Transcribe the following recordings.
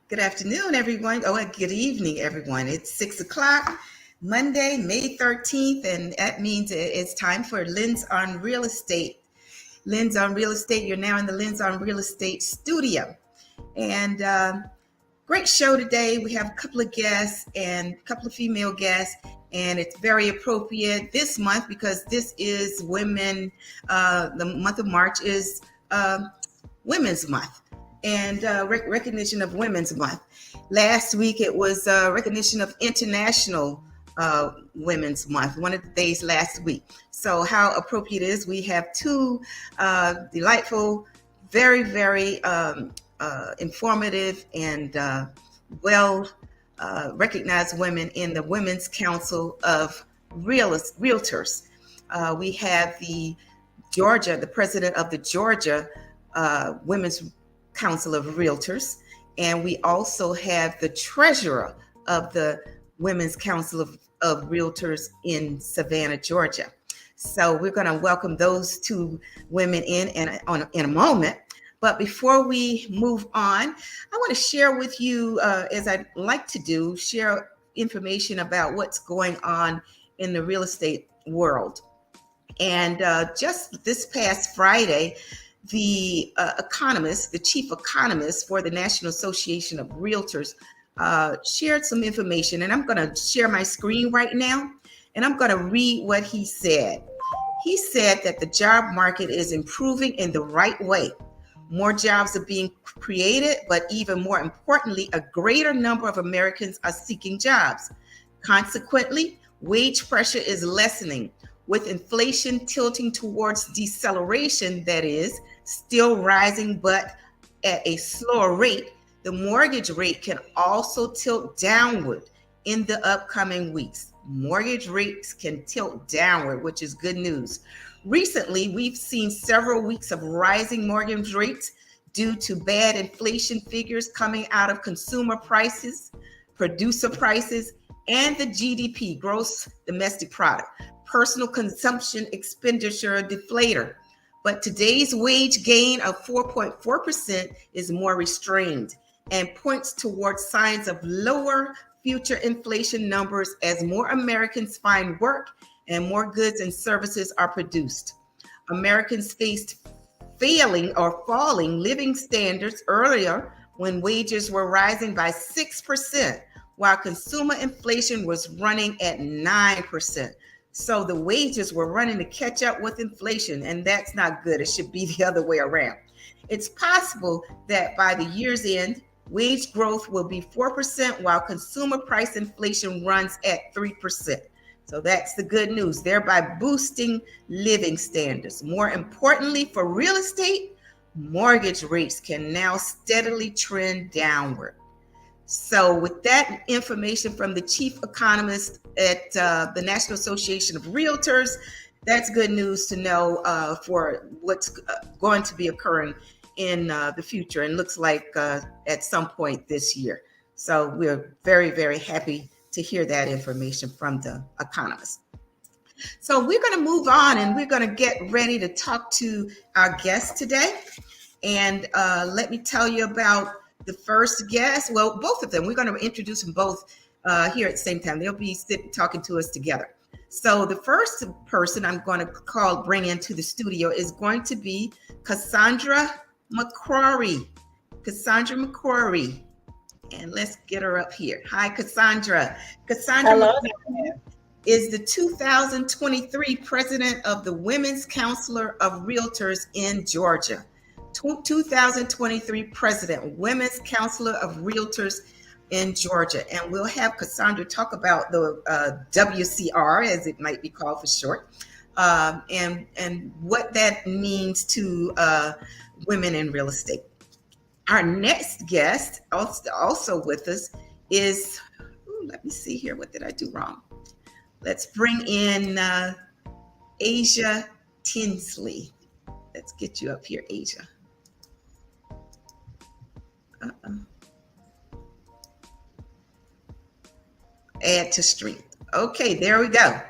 Good afternoon, everyone. Oh, and good evening, everyone. It's 6 o'clock, Monday, May 13th, and that means it's time for Lens on Real Estate. Lens on Real Estate, you're now in the Lens on Real Estate studio. And great show today. We have a couple of guests and a couple of female guests, and it's very appropriate this month because this is women. The month of March is Women's Month and recognition of Women's Month. Last week it was recognition of International Women's Month, one of the days last week. So how appropriate it is. We have two delightful, very, very informative and well recognized women in the Women's Council of Realtors. We have the president of the Georgia Women's Council of Realtors, and we also have the treasurer of the Women's Council of Realtors in Savannah, Georgia. So we're going to welcome those two women in a moment. But before we move on, I want to share with you, as I like to do, share information about what's going on in the real estate world. And just this past Friday, the chief economist for the National Association of Realtors shared some information, and I'm going to share my screen right now, and I'm going to read what he said. He said that the job market is improving in the right way. More jobs are being created, but even more importantly, a greater number of Americans are seeking jobs. Consequently, wage pressure is lessening, with inflation tilting towards deceleration, that is, still rising, but at a slower rate. The mortgage rate can also tilt downward in the upcoming weeks. Mortgage rates can tilt downward, which is good news. Recently, we've seen several weeks of rising mortgage rates due to bad inflation figures coming out of consumer prices, producer prices, and the GDP, gross domestic product, personal consumption expenditure deflator. But today's wage gain of 4.4% is more restrained and points towards signs of lower future inflation numbers as more Americans find work and more goods and services are produced. Americans faced failing or falling living standards earlier when wages were rising by 6%, while consumer inflation was running at 9%. So the wages were running to catch up with inflation, and that's not good. It should be the other way around. It's possible that by the year's end, wage growth will be 4%, while consumer price inflation runs at 3%. So that's the good news, thereby boosting living standards. More importantly, for real estate, mortgage rates can now steadily trend downward. So with that information from the chief economist at the National Association of Realtors, that's good news to know for what's going to be occurring in the future, and looks like at some point this year. So we're very, very happy to hear that information from the economist. So we're going to move on, and we're going to get ready to talk to our guest today. And let me tell you about the first guest. Well, both of them. We're going to introduce them both here at the same time. They'll be talking to us together. So the first person I'm going to bring into the studio is going to be Cassandra McCrory. Cassandra McCrory. And let's get her up here. Hi, Cassandra. Cassandra Hello. is the 2023 president of the Women's Counselor of Realtors in Georgia. 2023 president, Women's Counselor of Realtors in Georgia. And we'll have Cassandra talk about the WCR, as it might be called for short, and what that means to women in real estate. Our next guest, also with us, is, let me see here, what did I do wrong? Let's bring in Asia Tinsley. Let's get you up here, Asia. Add to strength. Okay, there we go.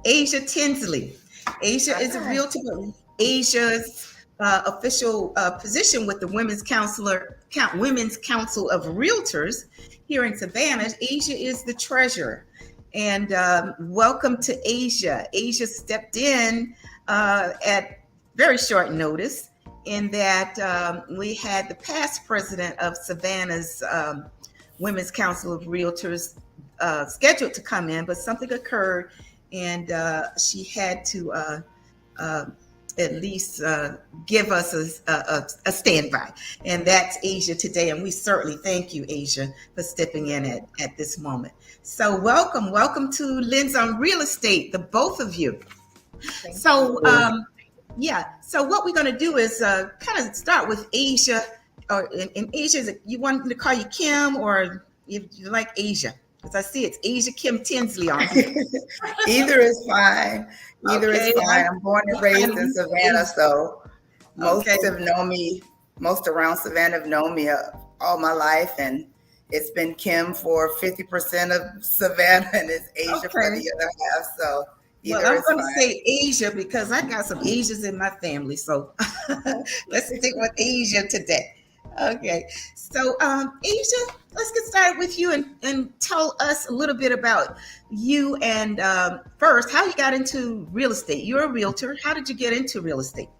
Asia Tinsley. Asia is a realtor. Asia's official position with the Women's Council of Realtors here in Savannah. Asia is the treasurer. And welcome to Asia. Asia stepped in at very short notice, in that we had the past president of Savannah's Women's Council of Realtors scheduled to come in, but something occurred, and she had to at least give us a standby. And that's Asia today. And we certainly thank you, Asia, for stepping in at this moment. So welcome to Lens on Real Estate, the both of you. So what we're going to do is kind of start with Asia. Or in Asia, you want me to call you Kim, or if you like Asia? Because I see it's Asia Kim Tinsley on here. Either is fine. Either is fine. I'm born and raised in Savannah, so most have known me. Most around Savannah have known me all my life, and it's been Kim for 50% of Savannah, and it's Asia for the other half. So well, I'm going to say Asia because I got some Asians in my family. So let's stick with Asia today. Okay, so Asia, let's get started with you and tell us a little bit about you, and first, how you got into real estate. You're a realtor. How did you get into real estate?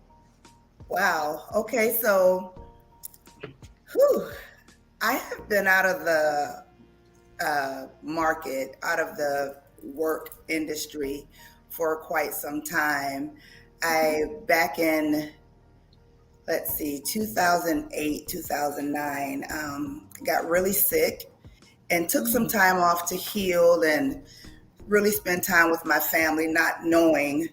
Wow. Okay, so I have been out of the market, out of the work industry for quite some time. Back in 2008, 2009, got really sick and took some time off to heal and really spend time with my family, not knowing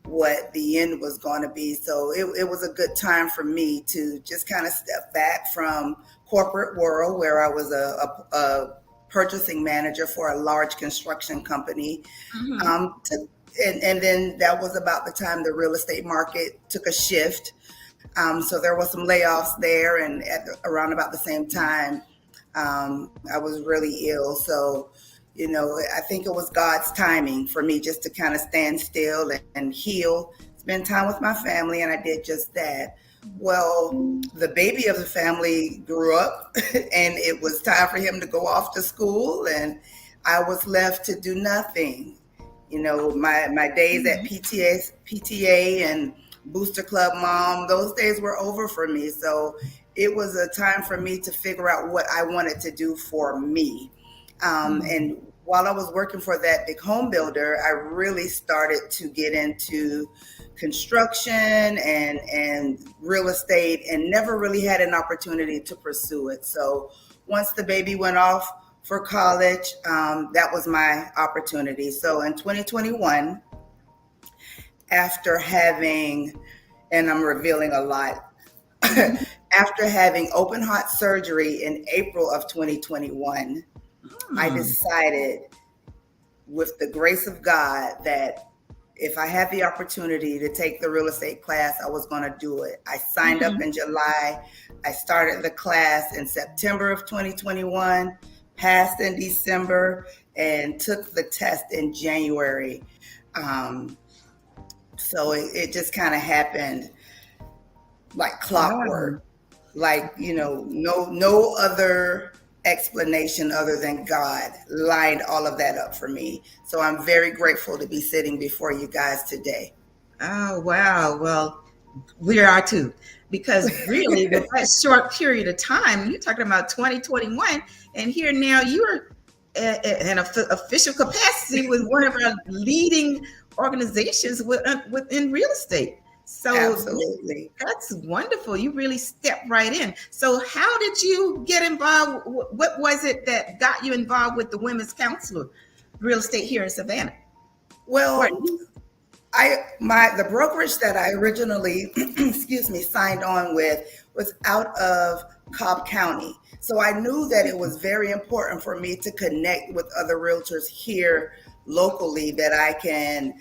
what the end was going to be. So it was a good time for me to just kind of step back from corporate world, where I was a purchasing manager for a large construction company. And then that was about the time the real estate market took a shift. So there was some layoffs there, and around about the same time, I was really ill. So, I think it was God's timing for me just to kind of stand still and heal, spend time with my family, and I did just that. Well, the baby of the family grew up, and it was time for him to go off to school, and I was left to do nothing. My days at PTA and Booster Club mom, those days were over for me. So it was a time for me to figure out what I wanted to do for me. And while I was working for that big home builder, I really started to get into construction and real estate, and never really had an opportunity to pursue it. So once the baby went off for college, that was my opportunity. So in 2021, after having, and I'm revealing a lot, After having open heart surgery in April of 2021, I Hmm. decided, with the grace of God, that if I had the opportunity to take the real estate class, I was going to do it. I signed up Mhm. in July. I started the class in September of 2021, passed in December, and took the test in January. Um, so it just kind of happened like Wow. clockwork. Like, no other explanation other than God lined all of that up for me. So I'm very grateful to be sitting before you guys today. Oh, wow. Well, we are too. Because really, with that short period of time, you're talking about 2021, and here now you're in official capacity with one of our leading organizations within real estate. So Absolutely. that's wonderful. You really stepped right in. So, how did you get involved? What was it that got you involved with the Women's Council of Real Estate here in Savannah? Or Well, the brokerage that I originally excuse me, signed on with was out of Cobb County. So I knew that it was very important for me to connect with other realtors here locally that I can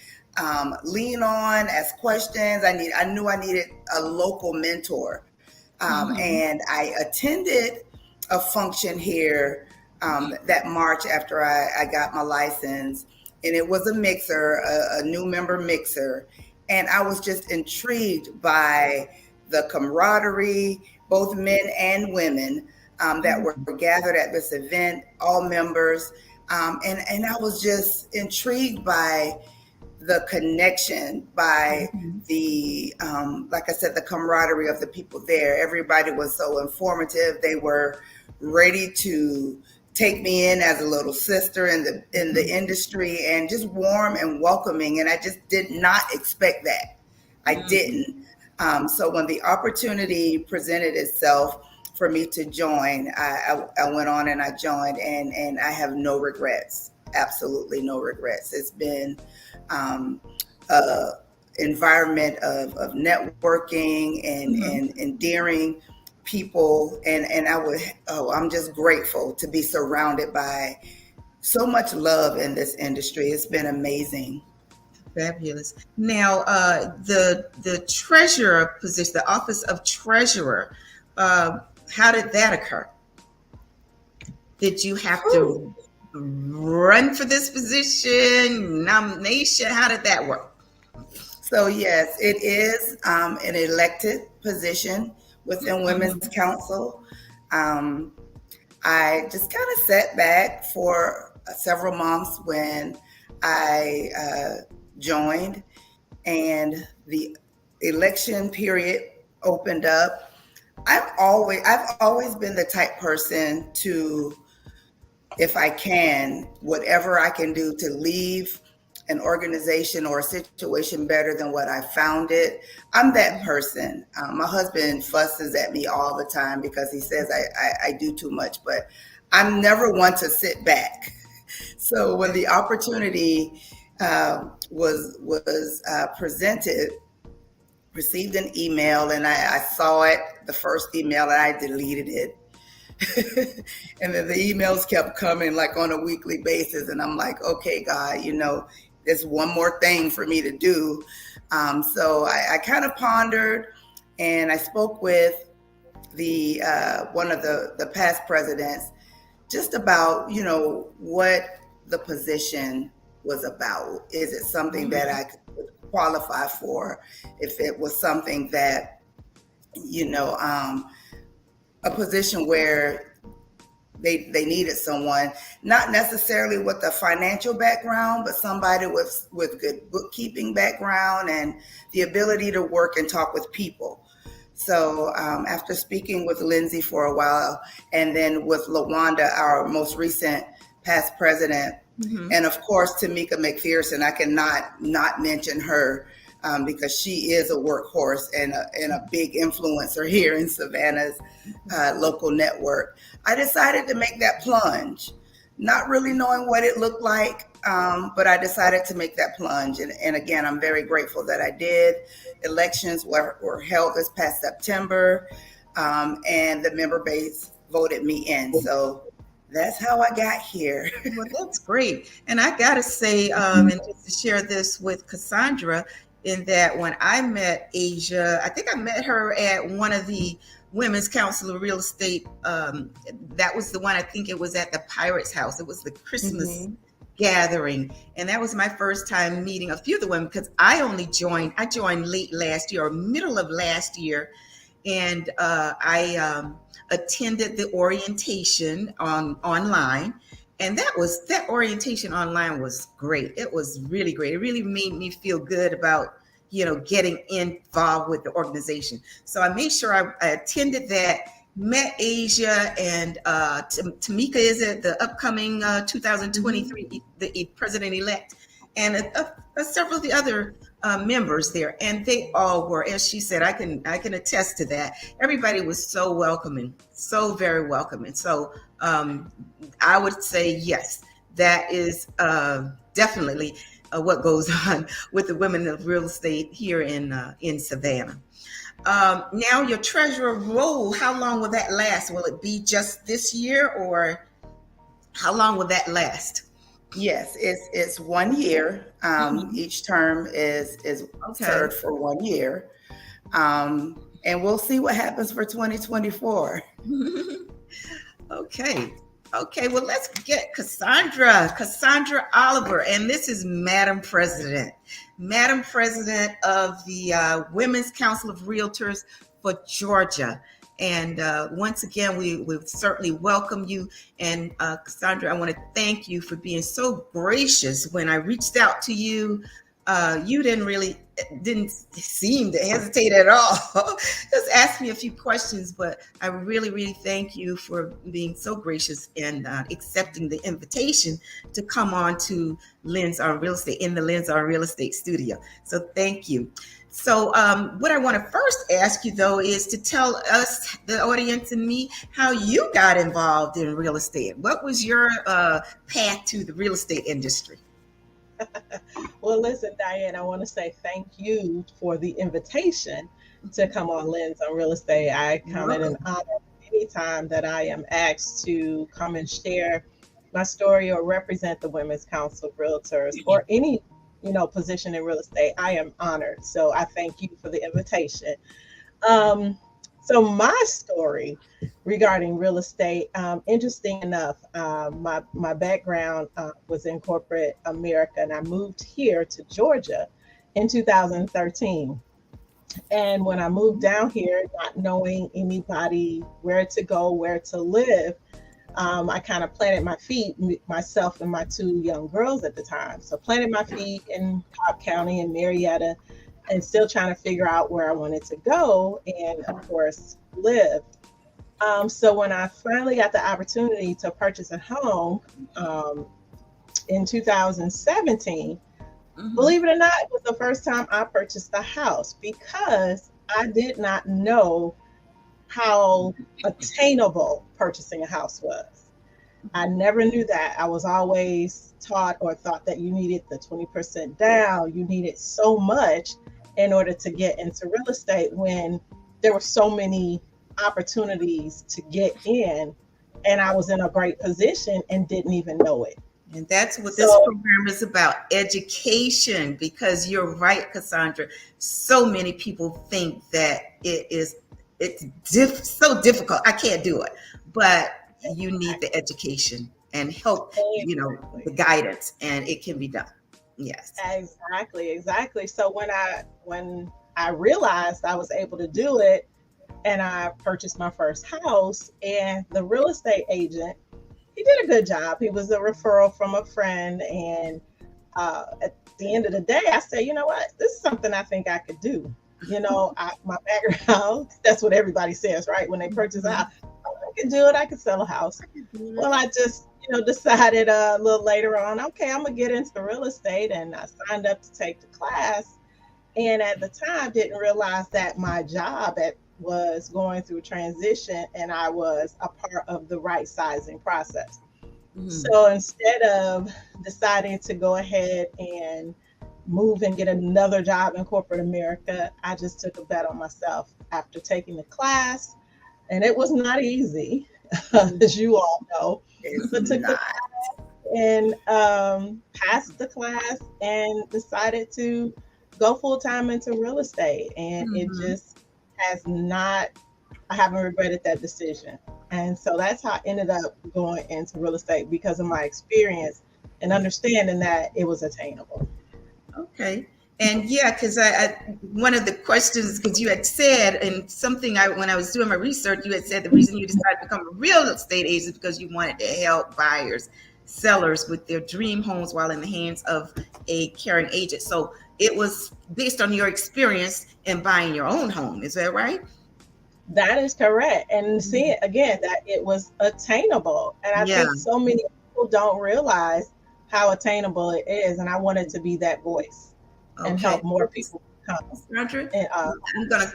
lean on, ask questions. I knew I needed a local mentor. Mhm. And I attended a function here that March after I got my license, and it was a mixer, a new member mixer, and I was just intrigued by the camaraderie, both men and women that were gathered at this event, all members, and I was just intrigued by the connection, by Mhm. the like I said, the camaraderie of the people there. Everybody was so informative. They were ready to take me in as a little sister in the industry, and just warm and welcoming, and I just did not expect that. I Mhm. didn't. So when the opportunity presented itself for me to join, I went on and I joined, and I have no regrets. Absolutely no regrets. It's been um, uh, environment of networking Mhm. and endearing people, and I'm just grateful to be surrounded by so much love in this industry. It's been amazing. Fabulous. Now, the treasurer position, the office of treasurer, how did that occur? Did you have Whew. to run for this position, nomination? How did that work? So yes, it is an elected position within Women's Mhm. Council. um, I just kind of sat back for several months when I joined, and the election period opened up. I've always been the type person to, if I can, whatever I can do to leave an organization or a situation better than what I found it. I'm that person. My husband fusses at me all the time because he says I do too much, but I'm never one to sit back. So when the opportunity was presented, received an email, and I saw it, the first email, and I deleted it. And then the emails kept coming like on a weekly basis, and I'm like, okay, God, there's one more thing for me to do. So I kind of pondered, and I spoke with the one of the past presidents just about what the position was about. Is it something that Mhm. I could qualify for? If it was something that you know a position where they needed someone, not necessarily with a financial background, but somebody with good bookkeeping background and the ability to work and talk with people. So after speaking with Lindsay for a while, and then with LaWanda, our most recent past president, Mhm. and of course Tamika McPherson, I cannot not mention her because she is a workhorse and a big influencer here in Savannah's local network. I decided to make that plunge, not really knowing what it looked like, but I decided to make that plunge. And again, I'm very grateful that I did. Elections were held this past September. and the member base voted me in. So that's how I got here. Well, that's great. And I got to say, and just to share this with Cassandra, in that when I met Asia, I think I met her at one of the Women's Council of Real Estate. That was the one, I think it was at the Pirates House. It was the Christmas gathering. And that was my first time meeting a few of the women, because I joined late last year or middle of last year. And I attended the orientation online, and that orientation online was great. It was really great. It really made me feel good about getting involved with the organization. So I made sure I attended that, met Asia, and Tamika is it the upcoming 2023 the president-elect, and several of the other members there, and they all were, as she said, I can attest to that. Everybody was so welcoming, so very welcoming. So I would say yes, that is definitely what goes on with the women of real estate here in Savannah. Now, your treasurer role, how long will that last? Will it be just this year, or how long will that last? Yes, it's 1 year. Each term is served for 1 year. And we'll see what happens for 2024. Okay, well, let's get Cassandra Oliver, and this is Madam President of the Women's Council of Realtors for Georgia. And once again, we certainly welcome you. And Cassandra, I want to thank you for being so gracious. When I reached out to you, you didn't seem to hesitate at all. Just ask me a few questions, but I really, really thank you for being so gracious and accepting the invitation to come on to Lens on Real Estate in the Lens on Real Estate studio. So thank you. So what I want to first ask you, though, is to tell us, the audience and me, how you got involved in real estate. What was your path to the real estate industry? Well, listen, Diane, I want to say thank you for the invitation to come on Lens on Real Estate. I count it an honor anytime that I am asked to come and share my story or represent the Women's Council of Realtors or any position in real estate. I am honored. So I thank you for the invitation. So my story regarding real estate, interesting enough, my background was in corporate America, and I moved here to Georgia in 2013. And when I moved down here, not knowing anybody, where to go, where to live, I kind of planted my feet, myself and my two young girls at the time. So planted my feet in Cobb County and Marietta, and still trying to figure out where I wanted to go and, of course, live. So when I finally got the opportunity to purchase a home in 2017, believe it or not, it was the first time I purchased a house, because I did not know how attainable purchasing a house was. I never knew that. I was always taught or thought that you needed the 20% down, you needed so much in order to get into real estate, when there were so many opportunities to get in, and I was in a great position and didn't even know it. And that's what this program is about, education, because you're right, Cassandra. So many people think that it's so difficult. I can't do it, but you need the education and help, the guidance, and it can be done. Yes. Exactly. So when I realized I was able to do it, and I purchased my first house, and the real estate agent, he did a good job. He was a referral from a friend. And at the end of the day, I said, you know what, this is something I think I could do. My background, that's what everybody says, right? When they purchase a house, I can do it. I can sell a house. Well, I just, decided a little later on, okay, I'm going to get into real estate. And I signed up to take the class. And at the time, didn't realize that my job was going through transition, and I was a part of the right sizing process. So instead of deciding to go ahead and move and get another job in corporate America, I just took a bet on myself. After taking the class, And it was not easy, as you all know, It's but took the not. and passed the class and decided to go full time into real estate. And it Mhm. just has not, I haven't regretted that decision. And so that's how I ended up going into real estate because of my experience and understanding that it was attainable. Okay. And yeah, because one of the questions, because you had said, and something when I was doing my research, you had said the reason you decided to become a real estate agent is because you wanted to help buyers, sellers with their dream homes while in the hands of a caring agent. So it was based on your experience in buying your own home. Is that right? That is correct. And seeing again that it was attainable. And I Yeah. think so many people don't realize how attainable it is. And I wanted to be that voice and Okay. help more people come. Sandra, And, I'm gonna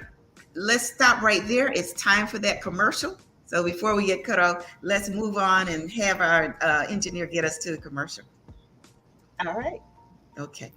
let's stop right there. It's time for that commercial. So before we get cut off, let's move on and have our engineer get us to the commercial. all right. Okay.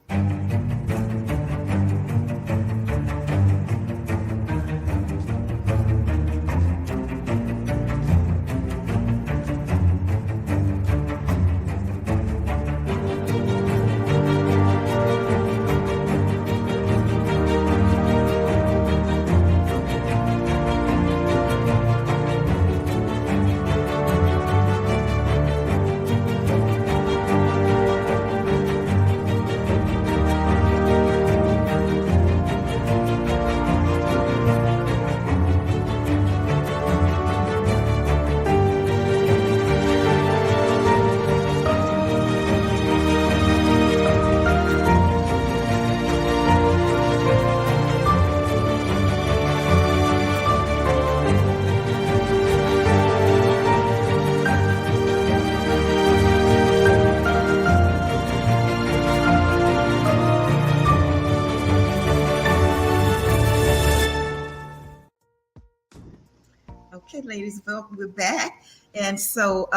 Okay, ladies, well, we're back. And so,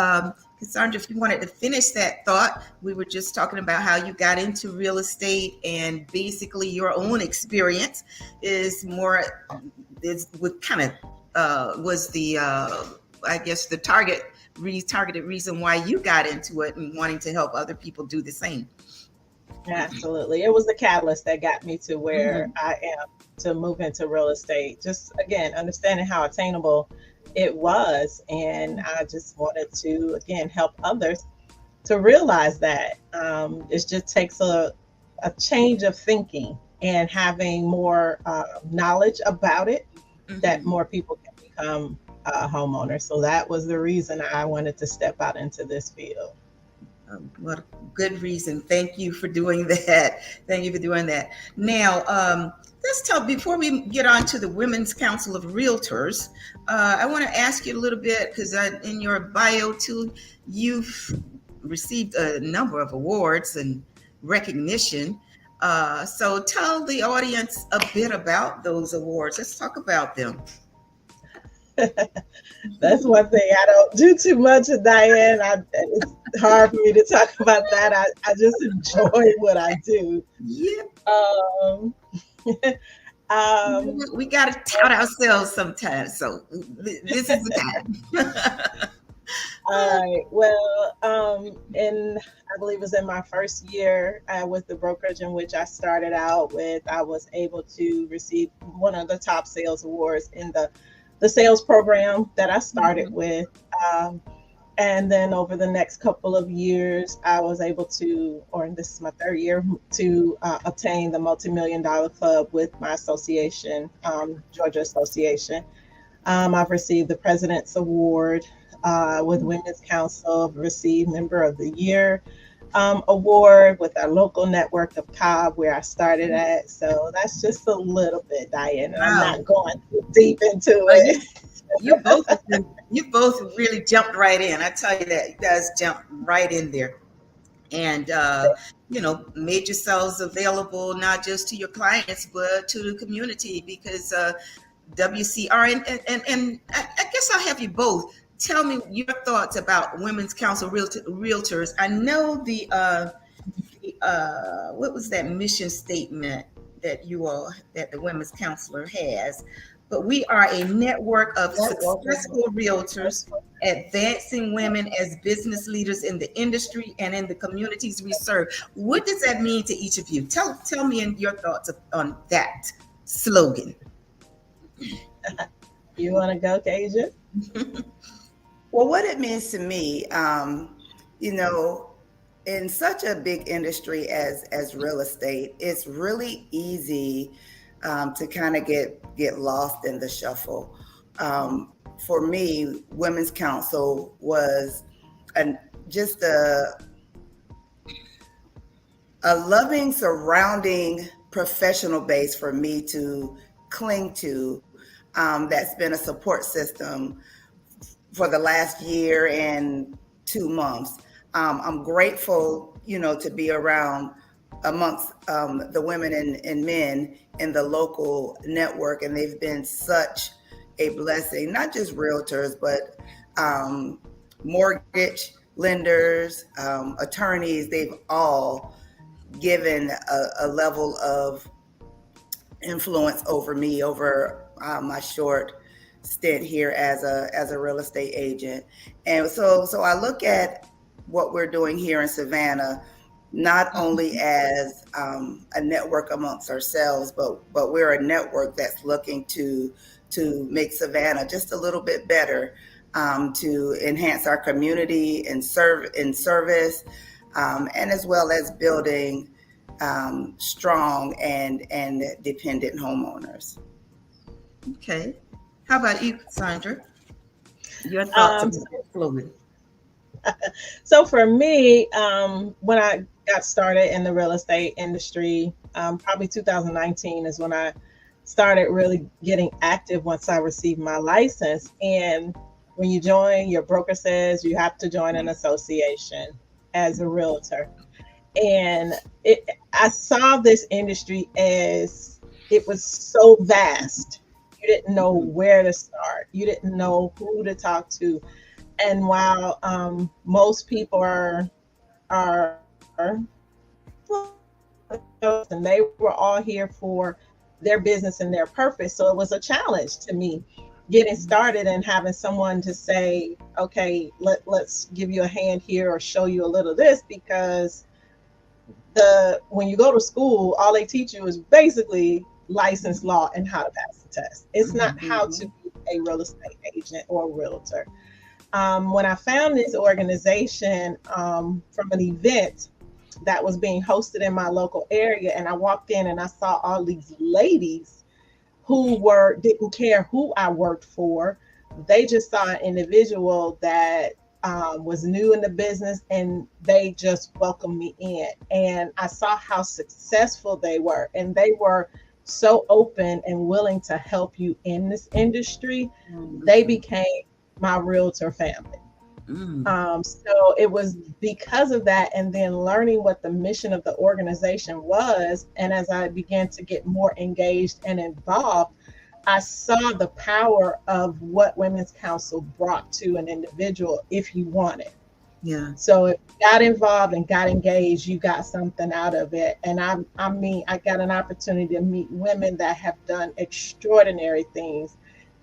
Cassandra, if you wanted to finish that thought, we were just talking about how you got into real estate and basically your own experience is more, is what kind of was the, I guess, the targeted reason why you got into it and wanting to help other people do the same. Absolutely. It was the catalyst that got me to where Mhm. I am to move into real estate. Just again, understanding how attainable it was. And I just wanted to, again, help others to realize that it just takes a change of thinking and having more knowledge about it that Mhm. more people can become homeowners. So that was the reason I wanted to step out into this field. What a good reason. Thank you for doing that. Thank you for doing that. Now, let's talk before we get on to the Women's Council of Realtors. I want to ask you a little bit because in your bio too, you've received a number of awards and recognition. So tell the audience a bit about those awards. Let's talk about them. That's one thing I don't do too much of, Diane. It's hard for me to talk about that. I just enjoy what I do. Yeah, Um, um, we got to tout ourselves sometimes. So this is the time. all right. Well, in I believe it was in my first year with the brokerage in which I started out with, I was able to receive one of the top sales awards in the sales program that I started with. Um, And then over the next couple of years, I was able to, or this is my third year, to obtain the multi-million dollar club with my association, Georgia Association. I've received the President's Award with Women's Council. I've received Member of the Year award with our local network of Cobb, where I started at. So that's just a little bit, Diane, and I'm Wow. not going too deep into Well, it. you both really jumped right in. I tell you that you guys jumped right in there, and made yourselves available not just to your clients but to the community because WCR and I guess I'll have you both tell me your thoughts about Women's Council Realtors. I know what was that mission statement that that the Women's Counselor has? but we are a network of Network. successful realtors advancing women as business leaders in the industry and in the communities we serve. What does that mean to each of you? Tell me in your thoughts on that slogan. You want to go, Kasia? Well, what it means to me, you know, in such a big industry as real estate, it's really easy to kind of get lost in the shuffle. For me, Women's Council was just a loving surrounding professional base for me to cling to. That's been a support system for the last year and 2 months. I'm grateful, you know, to be around amongst the women and men in the local network, and they've been such a blessing. Not just realtors, but mortgage lenders, attorneys. They've all given a level of influence over me over my short stint here as a real estate agent. And so I look at what we're doing here in Savannah not only as a network amongst ourselves, but we're a network that's looking to make Savannah just a little bit better, to enhance our community and service, and as well as building strong and dependent homeowners. Okay. How about you, Sandra? Your thoughts on that slogan? So for me, when I got started in the real estate industry, probably 2019 is when I started really getting active once I received my license. And when you join, your broker says you have to join an association as a realtor. And I saw this industry as it was so vast. You didn't know where to start. You didn't know who to talk to. And while most people are and they were all here for their business and their purpose, so it was a challenge to me getting started and having someone to say, okay, let's give you a hand here or show you a little this, because when you go to school, all they teach you is basically license law and how to pass the test. It's not how to be a real estate agent or a realtor. When I found this organization from an event that was being hosted in my local area, and I walked in and I saw all these ladies who didn't care who I worked for. They just saw an individual that was new in the business, and they just welcomed me in. And I saw how successful they were, and they were so open and willing to help you in this industry. They became my realtor family. So it was because of that, and then learning what the mission of the organization was. And as I began to get more engaged and involved, I saw the power of what Women's Council brought to an individual if you wanted. Yeah. So if you got involved and got engaged, you got something out of it. And I got an opportunity to meet women that have done extraordinary things.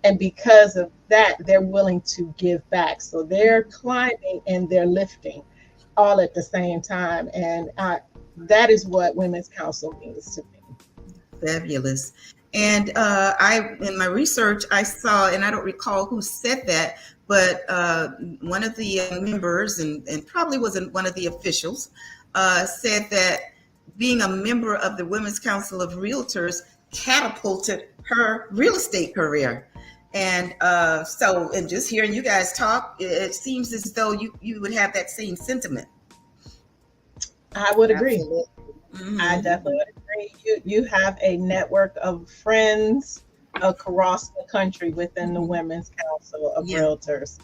And because of that, they're willing to give back. So they're climbing and they're lifting all at the same time. And that is what Women's Council means to me. Fabulous. And in my research, I saw, and I don't recall who said that, but one of the members, and probably wasn't one of the officials, said that being a member of the Women's Council of Realtors catapulted her real estate career. And so, and just hearing you guys talk, it seems as though you would have that same sentiment. I would agree. Mm-hmm. I definitely would agree. You have a network of friends across the country within the Women's Council of Realtors.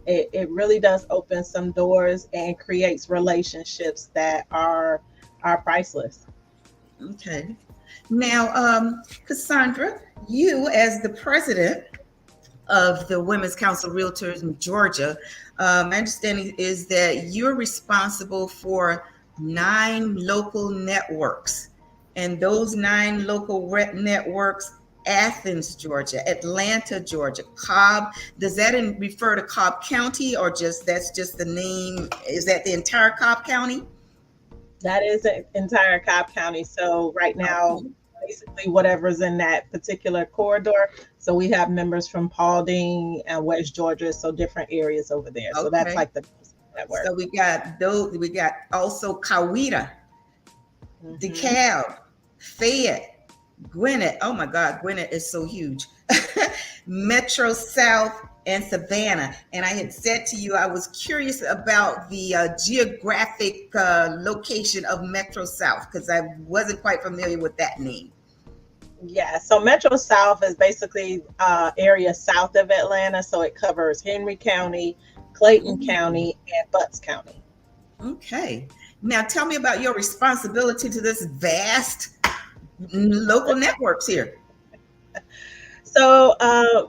It really does open some doors and creates relationships that are priceless. Okay. Now, Cassandra, you as the president of the Women's Council of Realtors in Georgia, my understanding is that you're responsible for 9 local networks, and those 9 local networks Athens, Georgia, Atlanta, Georgia, Cobb. Does that refer to Cobb County, or that's just the name? Is that the entire Cobb County? That is the entire Cobb County. So right now, Okay. basically whatever's in that particular corridor. So we have members from Paulding and West Georgia, so different areas over there. So that's Okay. like the network. So we got those. We got also Coweta, Mhm. DeKalb, Fayette, Gwinnett. Oh my God, Gwinnett is so huge. Metro South and Savannah. And I had said to you, I was curious about the geographic location of Metro South because I wasn't quite familiar with that name. Yeah, so Metro South is basically area south of Atlanta. So it covers Henry County, Clayton County, and Butts County. Okay. Now tell me about your responsibility to this vast local networks here. So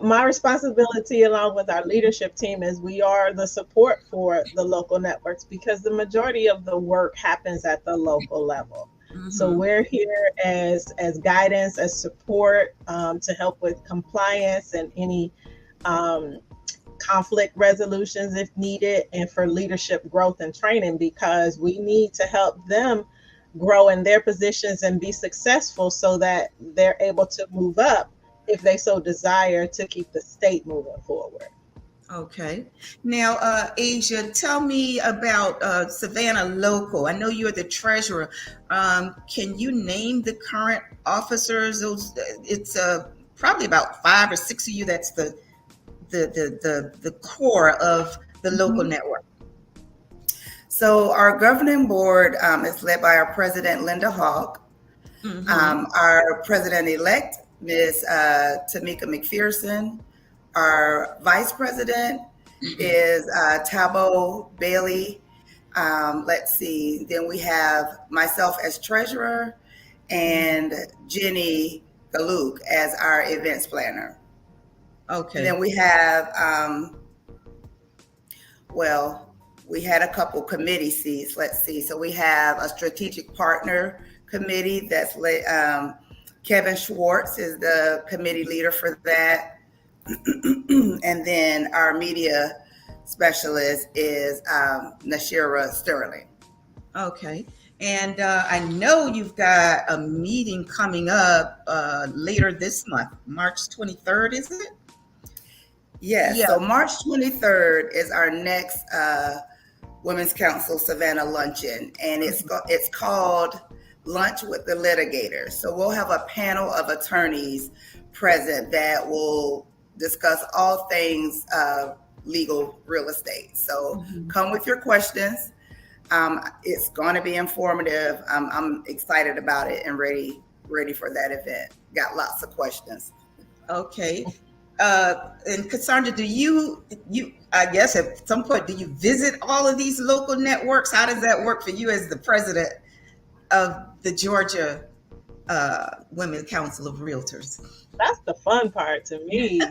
my responsibility along with our leadership team is we are the support for the local networks because the majority of the work happens at the local level. So we're here as guidance, as support to help with compliance and any conflict resolutions if needed, and for leadership growth and training because we need to help them grow in their positions and be successful so that they're able to move up if they so desire to keep the state moving forward. Okay. Now, Asia, tell me about Savannah Local. I know you're the treasurer. Can you name the current officers? It's probably about 5 or 6 of you. That's the core of the local network. So our governing board is led by our president, Linda Hawk. Our president-elect, Ms. Tamika McPherson. Our vice president is Tabo Bailey. Let's see. Then we have myself as treasurer and Jenny Galuk as our events planner. Okay. And then we have, we had a couple committee seats. Let's see. So we have a strategic partner committee that's Kevin Schwartz is the committee leader for that. And then our media specialist is Nashira Sterling. Okay. And I know you've got a meeting coming up later this month, March 23rd, is it? Yes. Yeah. So March 23rd is our next Women's Council Savannah Luncheon, and it's called Lunch with the Litigators. So we'll have a panel of attorneys present that will discuss all things legal real estate. So come with your questions. It's going to be informative. I'm excited about it and ready for that event. Got lots of questions. Okay. And Cassandra, do you I guess at some point, do you visit all of these local networks? How does that work for you as the president of the Georgia Women's Council of Realtors? That's the fun part to me.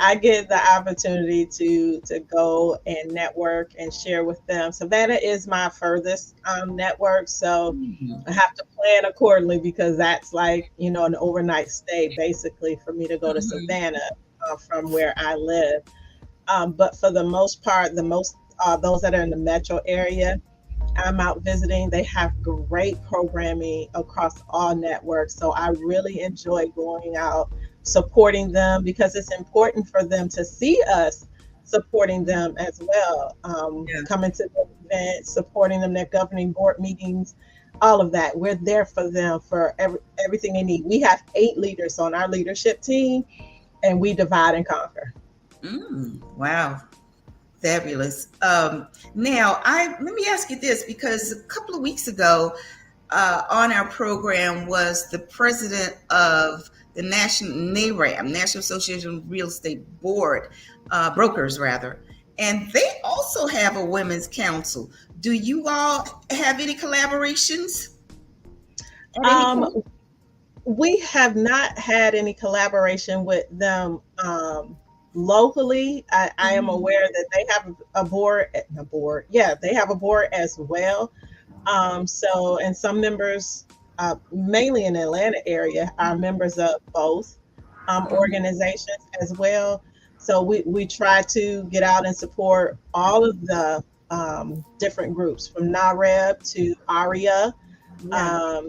I get the opportunity to go and network and share with them. Savannah is my furthest network, so I have to plan accordingly because that's like, an overnight stay basically for me to go to Savannah from where I live. But for the most part, those that are in the metro area, I'm out visiting. They have great programming across all networks. So I really enjoy going out, supporting them because it's important for them to see us supporting them as well. Coming to the events, supporting them, their governing board meetings, all of that. We're there for them for everything they need. We have 8 leaders on our leadership team and we divide and conquer. Wow. Fabulous. Now, let me ask you this, because a couple of weeks ago on our program was the president of the NARAM, National Association of Real Estate Board, brokers rather, and they also have a women's council. Do you all have any collaborations? We have not had any collaboration with them locally. I am aware that they have a board. Yeah, they have a board as well. So, and some members mainly in the Atlanta area, are members of both organizations as well. So we try to get out and support all of the different groups, from NAREB to ARIA, Yeah.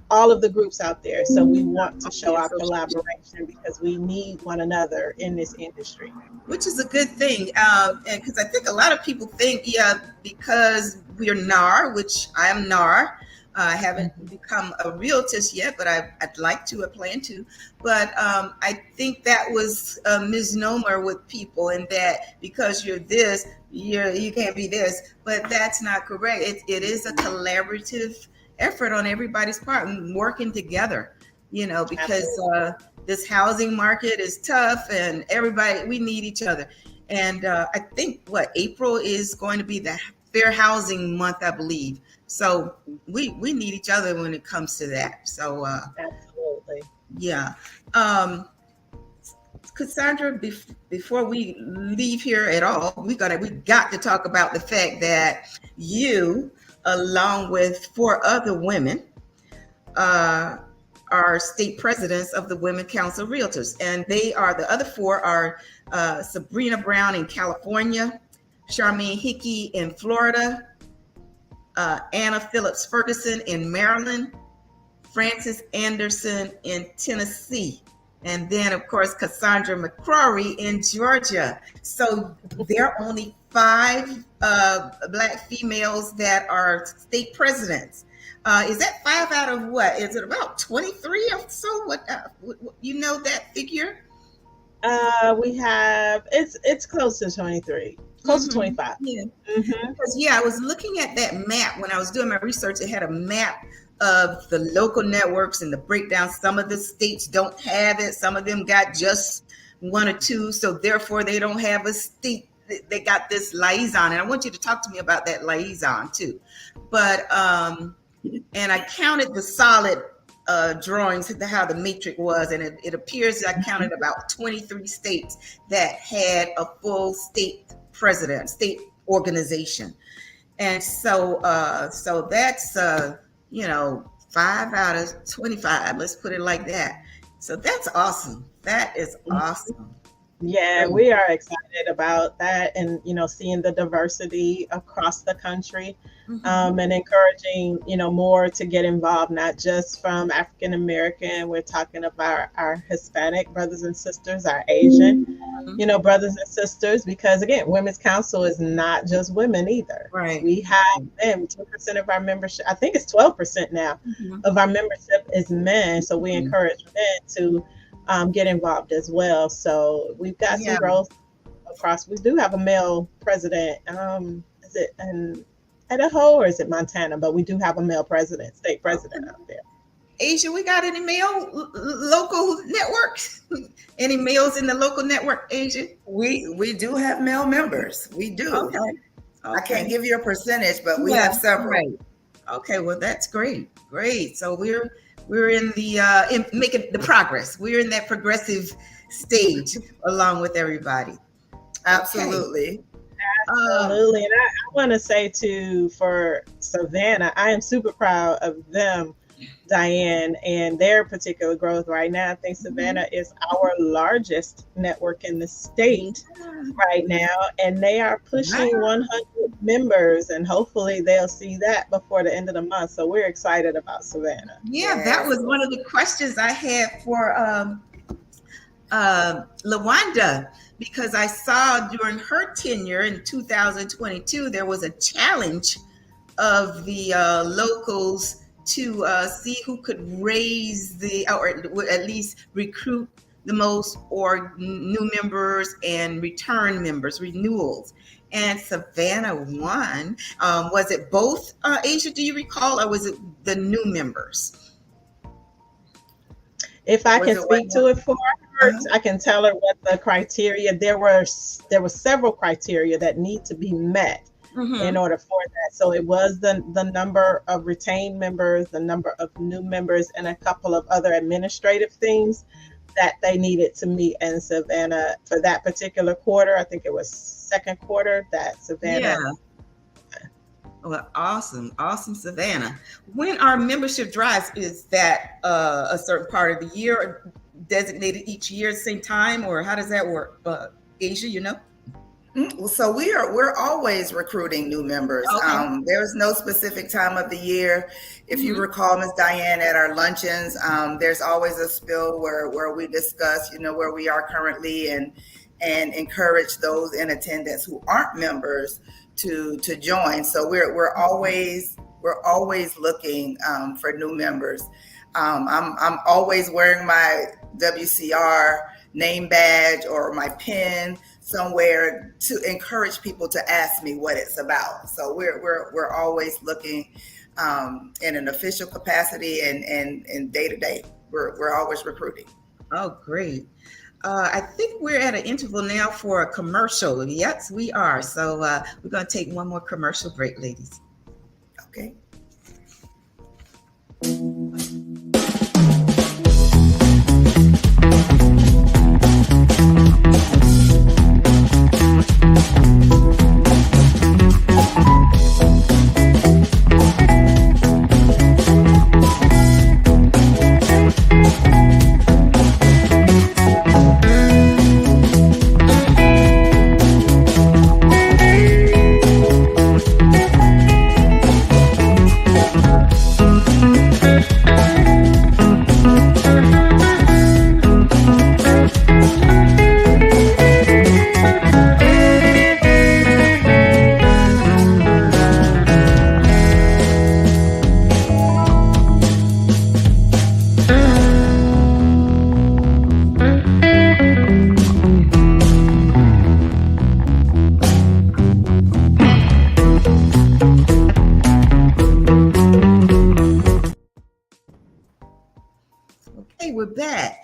all of the groups out there. So we want to show Yeah, our so- collaboration because we need one another in this industry. Which is a good thing, and because I think a lot of people think, yeah, because we're NAR, which I am NAR. I haven't become a realtist yet, but I'd like to. I plan to. But I think that was a misnomer with people, in that because you're this, you can't be this. But that's not correct. It is a collaborative effort on everybody's part, and working together. Because this housing market is tough, and we need each other. And I think April is going to be the Fair Housing Month, I believe. So we need each other when it comes to that. So Absolutely. yeah. Cassandra, before we leave here at all, we got to talk about the fact that you, along with 4 other women, are state presidents of the Women Council of Realtors. And the other 4 are Sabrina Brown in California, Charmaine Hickey in Florida, Anna Phillips Ferguson in Maryland, Frances Anderson in Tennessee, and then, of course, Cassandra McCrory in Georgia. So there are only 5 Black females that are state presidents. Is that 5 out of what? Is it about 23 or so? What you know that figure? We have it's close to 23, close to 25. Yeah. Mm-hmm. Because I was looking at that map when I was doing my research. It had a map of the local networks and the breakdown. Some of the states don't have it. Some of them got just 1 or 2, so therefore they don't have a state. They got this liaison, and I want you to talk to me about that liaison too. But and I counted the solid drawings, how the matrix was, and it appears I counted about 23 states that had a full state president, state organization. And so that's 5 out of 25, let's put it like that. So that's awesome. That is awesome. Yeah, we are excited about that, and seeing the diversity across the country, and encouraging more to get involved, not just from African American. We're talking about our Hispanic brothers and sisters, our Asian, brothers and sisters, because again, Women's Council is not just women either. Right. We have them. 2% of our membership, I think it's 12% now, of our membership is men. So we encourage men to get involved as well. So we've got some growth across. We do have a male president. Is it in Idaho or is it Montana? But we do have a male president, state president out there. Asia, we got any male local networks? Any males in the local network, Asia? We do have male members. We do. Okay. I can't give you a percentage, but we have several. Right. Okay, well, that's great. So we're in the making the progress. We're in that progressive stage along with everybody. Absolutely. Absolutely. And I want to say too, for Savannah, I am super proud of them, Diane, and their particular growth right now. I think Savannah is our largest network in the state right now, and they are pushing 100 members, and hopefully they'll see that before the end of the month. So we're excited about Savannah. Yeah, that was one of the questions I had for LaWanda, because I saw during her tenure in 2022, there was a challenge of the locals to see who could raise or at least recruit the most, or new members and return members, renewals. And Savannah won. Was it both, Asia, do you recall, or was it the new members? If I can speak to it for her, I can tell her what the criteria. There were several criteria that need to be met in order for that. So it was the number of retained members, the number of new members, and a couple of other administrative things that they needed to meet. And Savannah, for that particular quarter, I think it was second quarter, that Savannah. Well, awesome, awesome, Savannah. When our membership drives, is that a certain part of the year designated each year at the same time, or how does that work? Asia, you know? So we're always recruiting new members. Okay. There's no specific time of the year. If you Mhm. recall, Ms. Diane, at our luncheons, there's always a spill where we discuss, where we are currently, and encourage those in attendance who aren't members to join. So we're always looking for new members. I'm always wearing my WCR name badge or my pin somewhere to encourage people to ask me what it's about. So we're always looking in an official capacity and day to day. We're always recruiting. Oh, great. I think we're at an interval now for a commercial. Yes, we are. So we're going to take one more commercial break, ladies. Okay. Okay, we're back.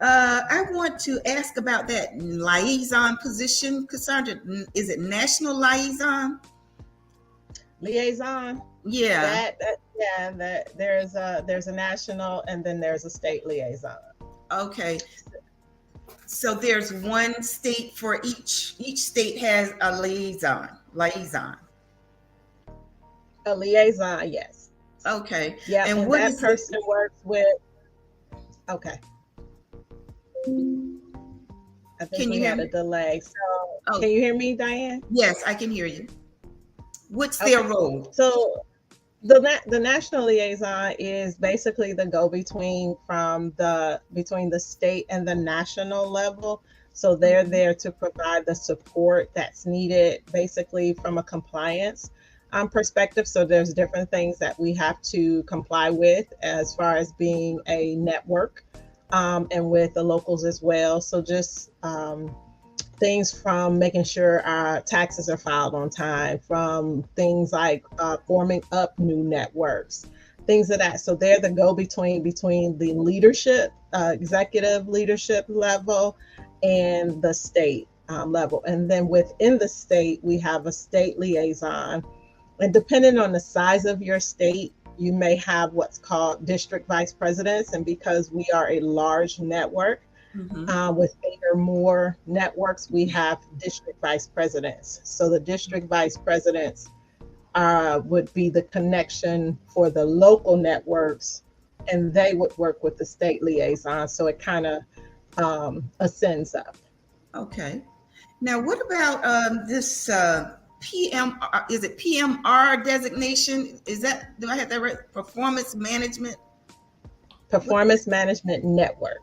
I want to ask about that liaison position, Cassandra. Is it national liaison? Liaison. Yeah. There's a national and then there's a state liaison. Okay. So there's one state for each. Each state has a liaison. A liaison, yes. Okay. Yeah, and what that is person works with. Okay. I think Can we you hear had me? a delay. So Oh. can you hear me, Diane? Yes, I can hear you. What's their Okay. role? So the national liaison is basically the go-between between the state and the national level. So they're there to provide the support that's needed, basically from a compliance perspective. So there's different things that we have to comply with as far as being a network, and with the locals as well. So just things from making sure our taxes are filed on time, from things like forming up new networks, things of that. So they're the go-between between the leadership, executive leadership level, and the state level. And then within the state, we have a state liaison. And depending on the size of your state, you may have what's called district vice presidents. And because we are a large network, with 8 or more networks, we have district vice presidents. So the district vice presidents would be the connection for the local networks, and they would work with the state liaison. So it kind of ascends up. Okay. Now, what about this PMR? Is it PMR designation? Do I have that right? Performance Management Network.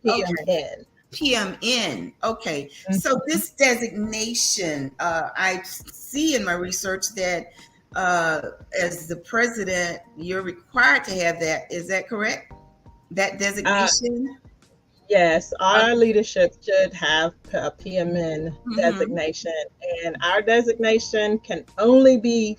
PMN. PMN. Okay. So this designation, I see in my research that as the president, you're required to have that. Is that correct? That designation? Yes, our leadership should have a PMN designation, and our designation can only be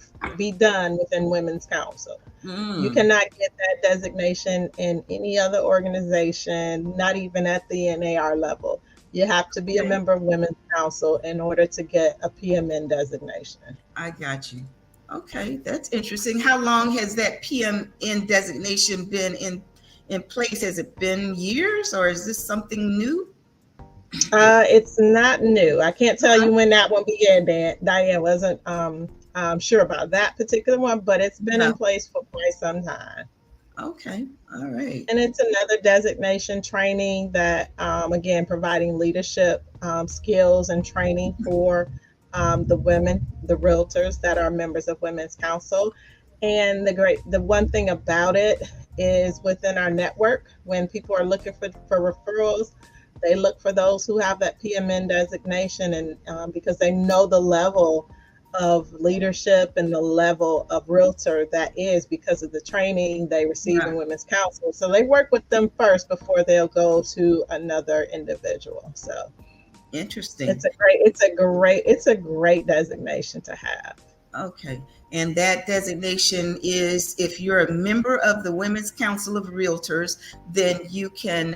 done within Women's Council. You cannot get that designation in any other organization, not even at the NAR level. You have to be a member of Women's Council in order to get a PMN designation. I got you. Okay, that's interesting. How long has that PMN designation been in place? Has it been years, or is this something new? It's not new. I can't tell you when that one began. Diane wasn't sure about that particular one, but it's been in No. place for quite some time. Okay. All right. And it's another designation training that, again, providing leadership skills and training for the women, the realtors that are members of Women's Council. And the one thing about it is within our network, when people are looking for referrals, they look for those who have that PMN designation, and because they know the level of leadership and the level of realtor that is because of the training they receive in Right. Women's Council. So they work with them first before they'll go to another individual. So Interesting. it's a great designation to have. Okay. And that designation is if you're a member of the Women's Council of Realtors, then you can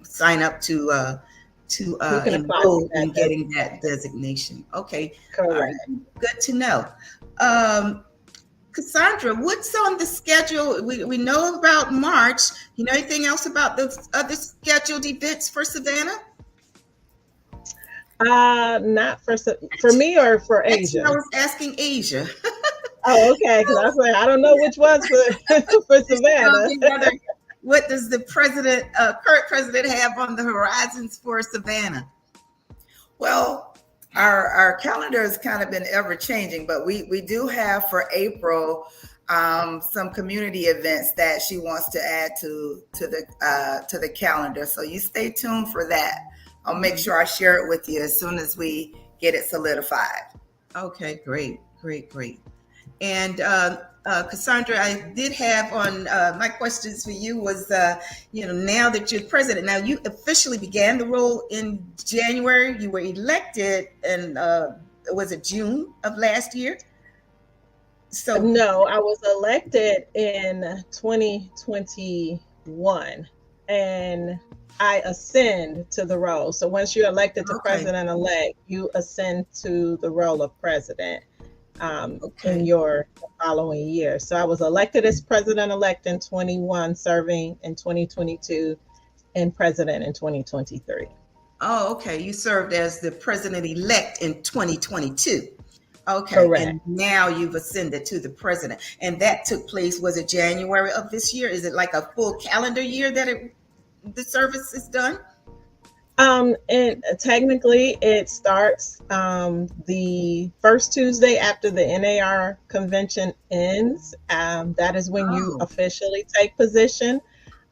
sign up to You can apply for enroll in that getting that designation. designation. Okay. All right. Correct. Good to know. Cassandra, what's on the schedule? We know about March. You know anything else about the other scheduled events for Savannah? Not for me or for Actually, I Asia. was asking Asia. Oh, okay. Because I was like, I don't know which one's for Savannah. What does the current president have on the horizons for Savannah? Well, our calendar has kind of been ever changing, but we do have for April some community events that she wants to add to the calendar. So you stay tuned for that. I'll make sure I share it with you as soon as we get it solidified. Okay, great. And Cassandra, I did have on my questions for you was, now that you're president, now you officially began the role in January. You were elected in, was it June of last year? So No, I was elected in 2021, and I ascend to the role. So once you're elected to Okay. president-elect, you ascend to the role of president Okay. in your following year. So I was elected as president-elect in 21, serving in 2022, and president in 2023. Oh, okay. You served as the president-elect in 2022. Okay. Correct. And now you've ascended to the president. And that took place, was it January of this year? Is it like a full calendar year that the service is done? And technically it starts the first Tuesday after the NAR convention ends. That is when you Oh. officially take position.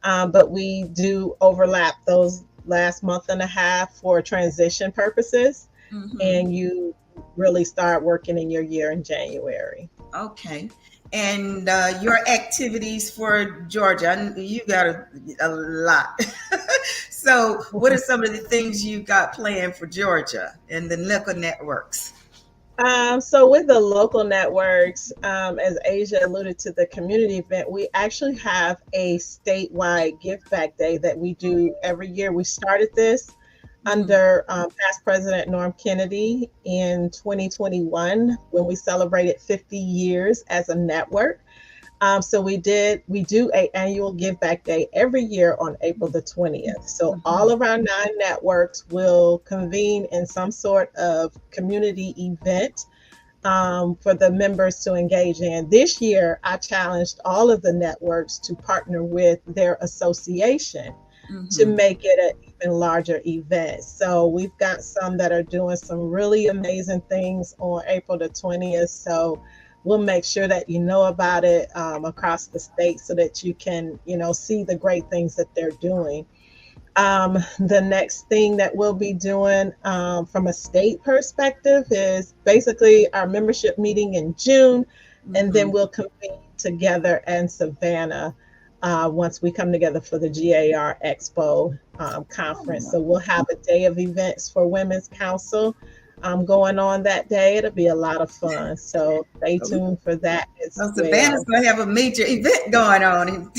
But we do overlap those last month and a half for transition purposes. Mhm. And you really start working in your year in January. Okay. And your activities for Georgia, you got a lot. So what are some of the things you got planned for Georgia and the local networks? So with the local networks, as Asia alluded to the community event, we actually have a statewide Give Back Day that we do every year. We started this under past President Norm Kennedy in 2021 when we celebrated 50 years as a network. So we do an annual Give Back Day every year on April the 20th. So all of our 9 networks will convene in some sort of community event for the members to engage in. This year, I challenged all of the networks to partner with their association to make it an even larger event. So we've got some that are doing some really amazing things on April the 20th. So we'll make sure that you know about it across the state so that you can, see the great things that they're doing. The next thing that we'll be doing from a state perspective is basically our membership meeting in June, and then we'll convene together in Savannah once we come together for the GAR Expo conference. So we'll have a day of events for Women's Council going on that day. It'll be a lot of fun. So stay tuned for that as well. Savannah's going to have a major event going on.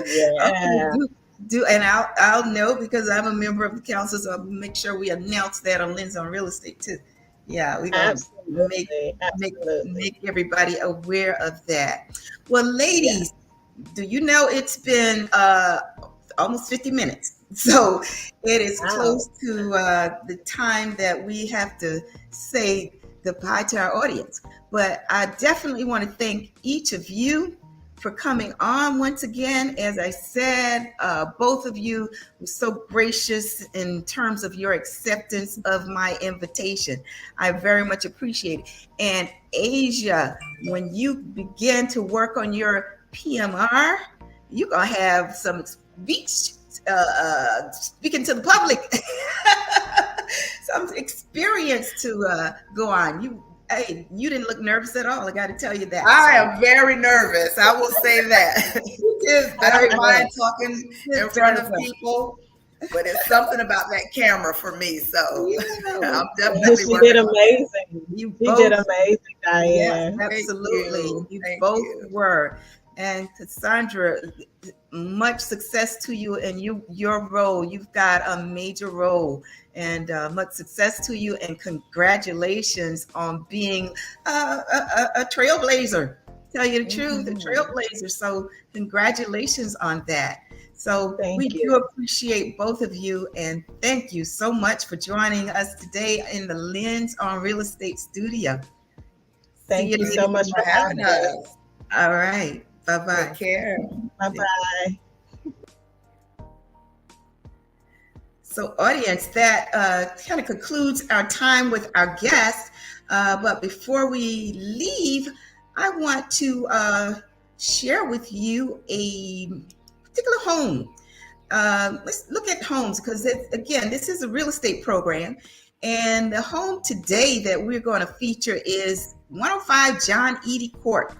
Yeah. Okay, and I'll know because I'm a member of the council, so I'll make sure we announce that on Lens on Real Estate too. Yeah, we're going to make everybody aware of that. Well, ladies, do you know it's been almost 50 minutes? So it is close to the time that we have to say goodbye to our audience. But I definitely want to thank each of you for coming on once again. As I said, both of you were so gracious in terms of your acceptance of my invitation. I very much appreciate it. And Asia, when you begin to work on your PMR, you're going to have some speech, speaking to the public, some experience to go on. Hey, you didn't look nervous at all. I got to tell you that. I am very nervous. I will say that. I don't mind talking in front of people, but it's something about that camera for me. So I'm definitely She did amazing. You did amazing, Diane. Yes, absolutely. You both were. And Cassandra, much success to you and your role. You've got a major role, and much success to you, and congratulations on being a trailblazer. Tell you the truth, a trailblazer. So congratulations on that. So we do appreciate both of you, and thank you so much for joining us today in the Lens on Real Estate studio. Thank you so much for having us. All right. Bye-bye. Take care. Bye-bye. So audience, that kind of concludes our time with our guests. But before we leave, I want to share with you a particular home. Let's look at homes, because again, this is a real estate program. And the home today that we're going to feature is 105 John Eady Court,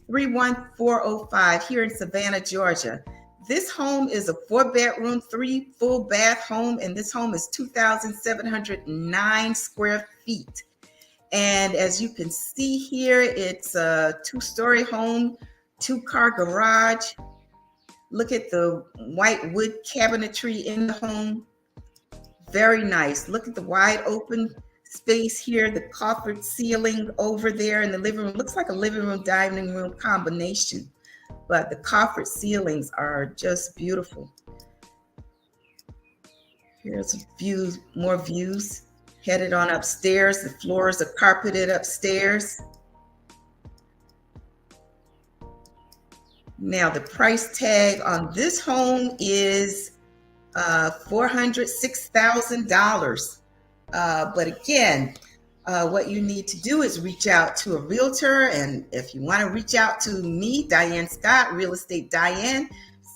31405 here in Savannah, Georgia. This home is a 4-bedroom, 3 full bath home, and this home is 2,709 square feet. And as you can see here, it's a 2-story home, 2-car garage. Look at the white wood cabinetry in the home. Very nice. Look at the wide open space here, the coffered ceiling over there in the living room. Looks like a living room, dining room combination, but the coffered ceilings are just beautiful. Here's a view, more views. Headed on upstairs. The floors are carpeted upstairs. Now the price tag on this home is $406,000. But again, what you need to do is reach out to a realtor. And if you want to reach out to me, Diane Scott, Real Estate Diane,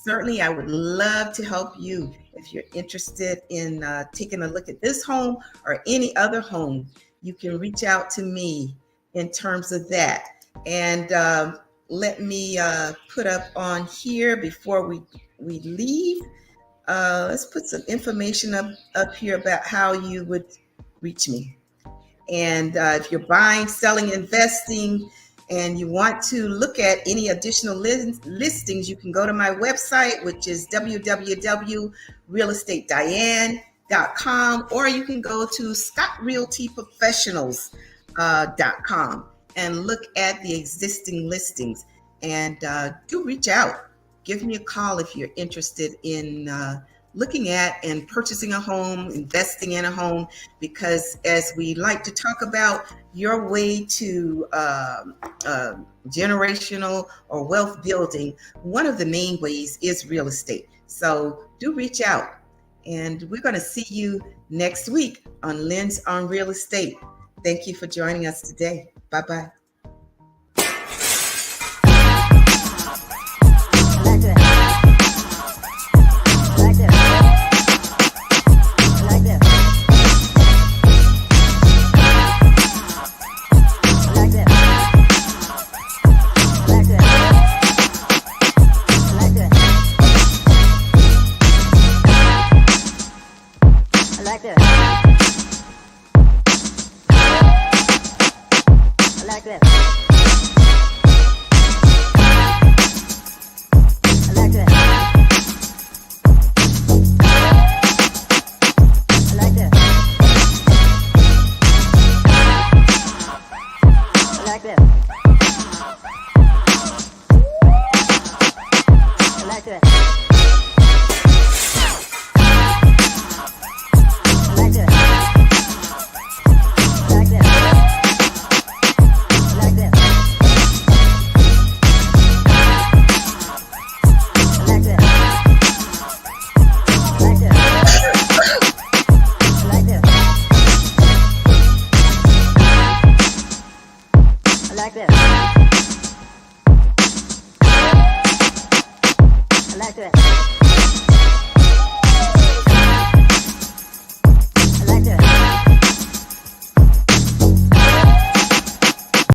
certainly I would love to help you. If you're interested in taking a look at this home or any other home, you can reach out to me in terms of that. And let me put up on here before we leave. Let's put some information up here about how you would reach me. And if you're buying, selling, investing, and you want to look at any additional listings, you can go to my website, which is www.realestateDiane.com, or you can go to ScottRealtyProfessionals.com and look at the existing listings. And do reach out. Give me a call if you're interested in looking at and purchasing a home, investing in a home, because as we like to talk about, your way to generational or wealth building, one of the main ways is real estate. So do reach out, and we're going to see you next week on Lens on Real Estate. Thank you for joining us today. Bye-bye. Bye.